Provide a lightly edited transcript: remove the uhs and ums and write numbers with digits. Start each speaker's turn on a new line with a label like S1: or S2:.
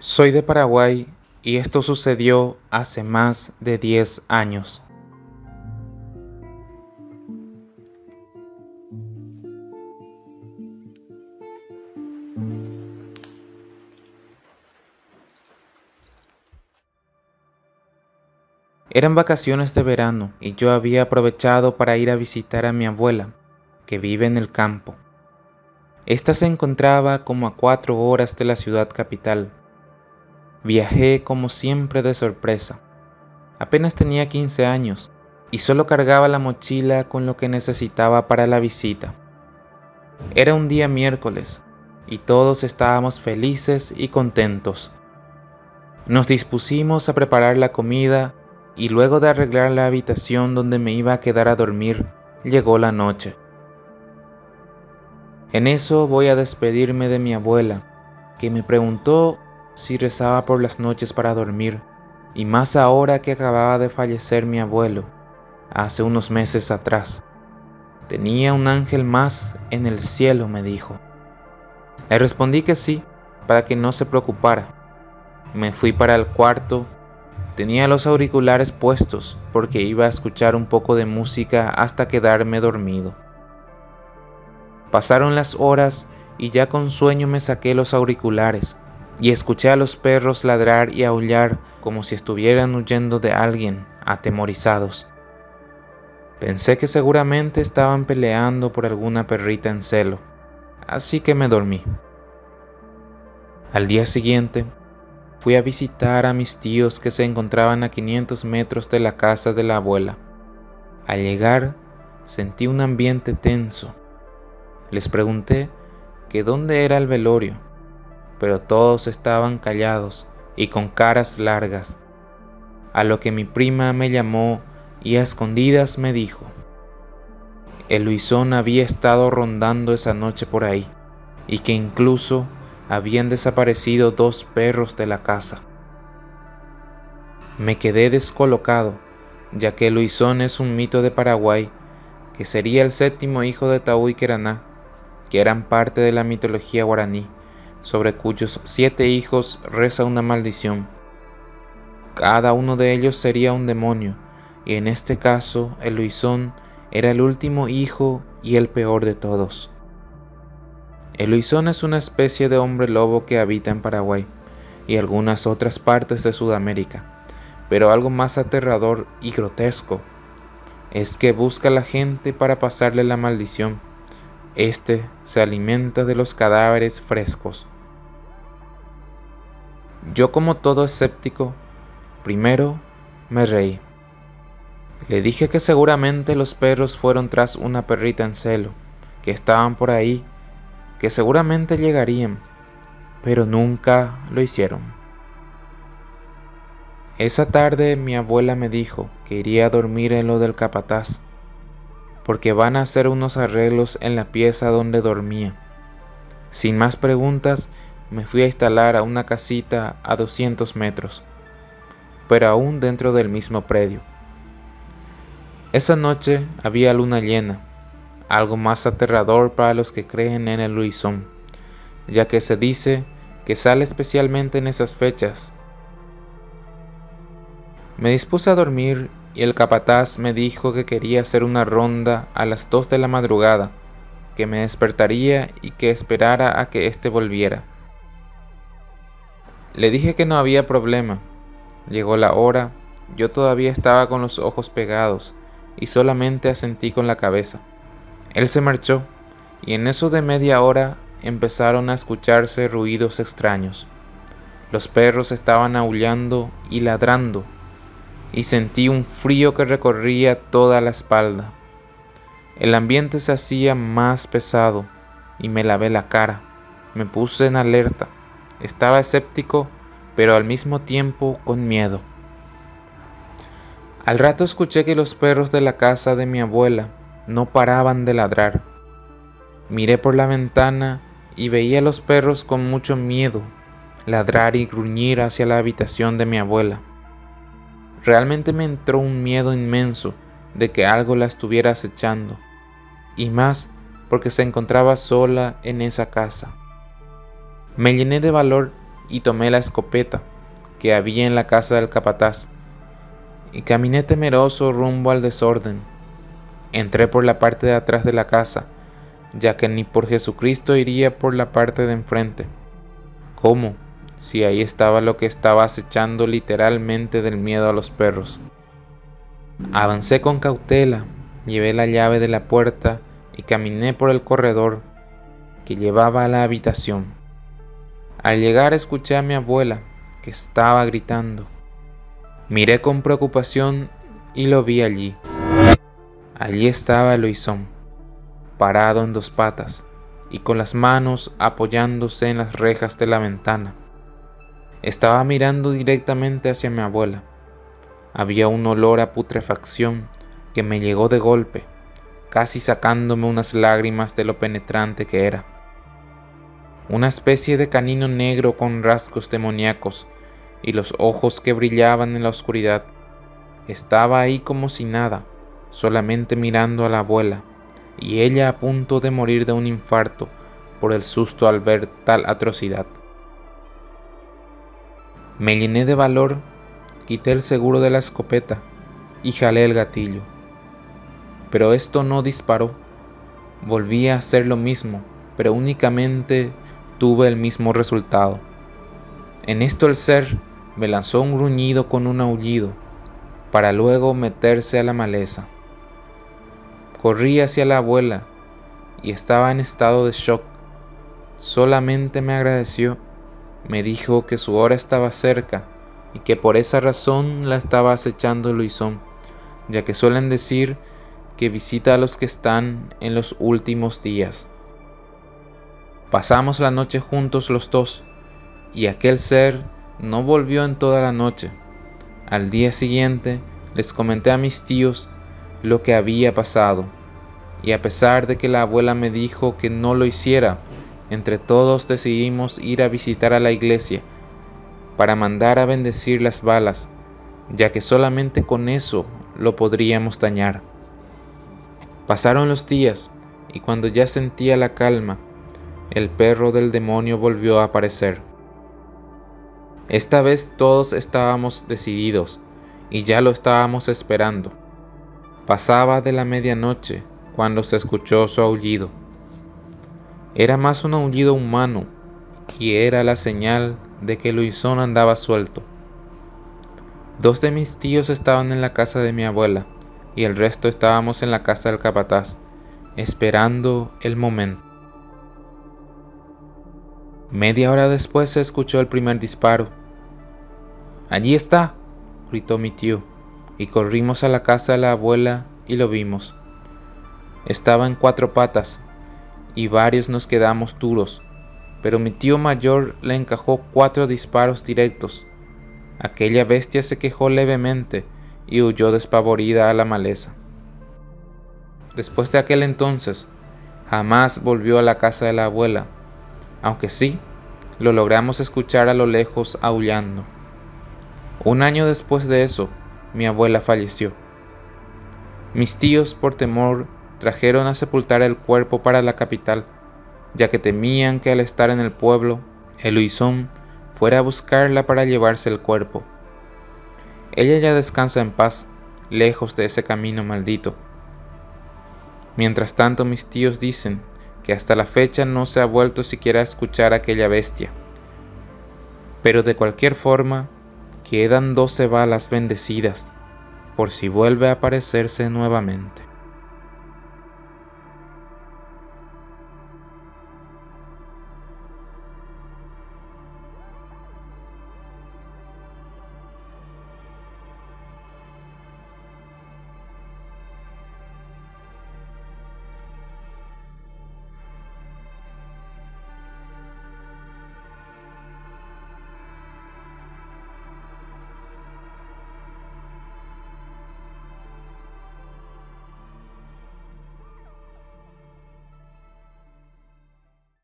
S1: Soy de Paraguay y esto sucedió hace más de 10 años. Eran vacaciones de verano y yo había aprovechado para ir a visitar a mi abuela, que vive en el campo. Esta se encontraba como a 4 horas de la ciudad capital. Viajé como siempre de sorpresa. Apenas tenía 15 años y solo cargaba la mochila con lo que necesitaba para la visita. Era un día miércoles y todos estábamos felices y contentos. Nos dispusimos a preparar la comida y luego de arreglar la habitación donde me iba a quedar a dormir, llegó la noche. En eso voy a despedirme de mi abuela, que me preguntó si rezaba por las noches para dormir, y más ahora que acababa de fallecer mi abuelo, hace unos meses atrás. Tenía un ángel más en el cielo, me dijo. Le respondí que sí, para que no se preocupara. Me fui para el cuarto. Tenía los auriculares puestos porque iba a escuchar un poco de música hasta quedarme dormido. Pasaron las horas y ya con sueño me saqué los auriculares y escuché a los perros ladrar y aullar como si estuvieran huyendo de alguien, atemorizados. Pensé que seguramente estaban peleando por alguna perrita en celo, así que me dormí. Al día siguiente, fui a visitar a mis tíos que se encontraban a 500 metros de la casa de la abuela. Al llegar, sentí un ambiente tenso. Les pregunté que dónde era el velorio, pero todos estaban callados y con caras largas, a lo que mi prima me llamó y a escondidas me dijo: el Luisón había estado rondando esa noche por ahí, y que incluso habían desaparecido 2 perros de la casa. Me quedé descolocado, ya que Luisón es un mito de Paraguay, que sería el 7.º hijo de Taú y Queraná, que eran parte de la mitología guaraní, sobre cuyos 7 hijos reza una maldición. Cada uno de ellos sería un demonio, y en este caso el Luisón era el último hijo y el peor de todos. El Luisón es una especie de hombre lobo que habita en Paraguay y algunas otras partes de Sudamérica, pero algo más aterrador y grotesco es que busca a la gente para pasarle la maldición. Este se alimenta de los cadáveres frescos. Yo, como todo escéptico, primero me reí. Le dije que seguramente los perros fueron tras una perrita en celo, que estaban por ahí, que seguramente llegarían, pero nunca lo hicieron. Esa tarde mi abuela me dijo que iría a dormir en lo del capataz, porque van a hacer unos arreglos en la pieza donde dormía. Sin más preguntas, me fui a instalar a una casita a 200 metros, pero aún dentro del mismo predio. Esa noche había luna llena, algo más aterrador para los que creen en el Luisón, ya que se dice que sale especialmente en esas fechas. Me dispuse a dormir y el capataz me dijo que quería hacer una ronda a las 2 de la madrugada, que me despertaría y que esperara a que éste volviera. Le dije que no había problema. Llegó la hora, yo todavía estaba con los ojos pegados y solamente asentí con la cabeza. Él se marchó y en eso de media hora empezaron a escucharse ruidos extraños. Los perros estaban aullando y ladrando y sentí un frío que recorría toda la espalda. El ambiente se hacía más pesado y me lavé la cara. Me puse en alerta. Estaba escéptico, pero al mismo tiempo con miedo. Al rato escuché que los perros de la casa de mi abuela no paraban de ladrar. Miré por la ventana y veía a los perros con mucho miedo ladrar y gruñir hacia la habitación de mi abuela. Realmente me entró un miedo inmenso de que algo la estuviera acechando, y más porque se encontraba sola en esa casa. Me llené de valor y tomé la escopeta que había en la casa del capataz, y caminé temeroso rumbo al desorden. Entré por la parte de atrás de la casa, ya que ni por Jesucristo iría por la parte de enfrente. ¿Cómo? Si ahí estaba lo que estaba acechando literalmente del miedo a los perros. Avancé con cautela, llevé la llave de la puerta y caminé por el corredor que llevaba a la habitación. Al llegar escuché a mi abuela, que estaba gritando. Miré con preocupación y lo vi allí. Allí estaba Eloizón, parado en dos patas y con las manos apoyándose en las rejas de la ventana. Estaba mirando directamente hacia mi abuela. Había un olor a putrefacción que me llegó de golpe, casi sacándome unas lágrimas de lo penetrante que era. Una especie de canino negro con rasgos demoníacos y los ojos que brillaban en la oscuridad. Estaba ahí como si nada, solamente mirando a la abuela, y ella a punto de morir de un infarto por el susto al ver tal atrocidad. Me llené de valor, quité el seguro de la escopeta y jalé el gatillo. Pero esto no disparó. Volví a hacer lo mismo, pero únicamente tuve el mismo resultado. En esto el ser me lanzó un gruñido con un aullido, para luego meterse a la maleza. Corrí hacia la abuela y estaba en estado de shock. Solamente me agradeció, me dijo que su hora estaba cerca y que por esa razón la estaba acechando Eloizón, ya que suelen decir que visita a los que están en los últimos días. Pasamos la noche juntos los dos, y aquel ser no volvió en toda la noche. Al día siguiente les comenté a mis tíos lo que había pasado, y a pesar de que la abuela me dijo que no lo hiciera, entre todos decidimos ir a visitar a la iglesia para mandar a bendecir las balas, ya que solamente con eso lo podríamos dañar. Pasaron los días, y cuando ya sentía la calma, el perro del demonio volvió a aparecer. Esta vez todos estábamos decididos, y ya lo estábamos esperando. Pasaba de la medianoche cuando se escuchó su aullido. Era más un aullido humano, y era la señal de que Eloizón andaba suelto. Dos de mis tíos estaban en la casa de mi abuela, y el resto estábamos en la casa del capataz, esperando el momento. Media hora después se escuchó el primer disparo. «¡Allí está!», gritó mi tío, y corrimos a la casa de la abuela y lo vimos. Estaba en cuatro patas, y varios nos quedamos duros, pero mi tío mayor le encajó 4 disparos directos. Aquella bestia se quejó levemente y huyó despavorida a la maleza. Después de aquel entonces, jamás volvió a la casa de la abuela, aunque sí, lo logramos escuchar a lo lejos aullando. Un año después de eso, mi abuela falleció. Mis tíos, por temor, trajeron a sepultar el cuerpo para la capital, ya que temían que al estar en el pueblo, Eloizón fuera a buscarla para llevarse el cuerpo. Ella ya descansa en paz, lejos de ese camino maldito. Mientras tanto, mis tíos dicen que hasta la fecha no se ha vuelto siquiera a escuchar a aquella bestia. Pero de cualquier forma, quedan 12 balas bendecidas, por si vuelve a aparecerse nuevamente.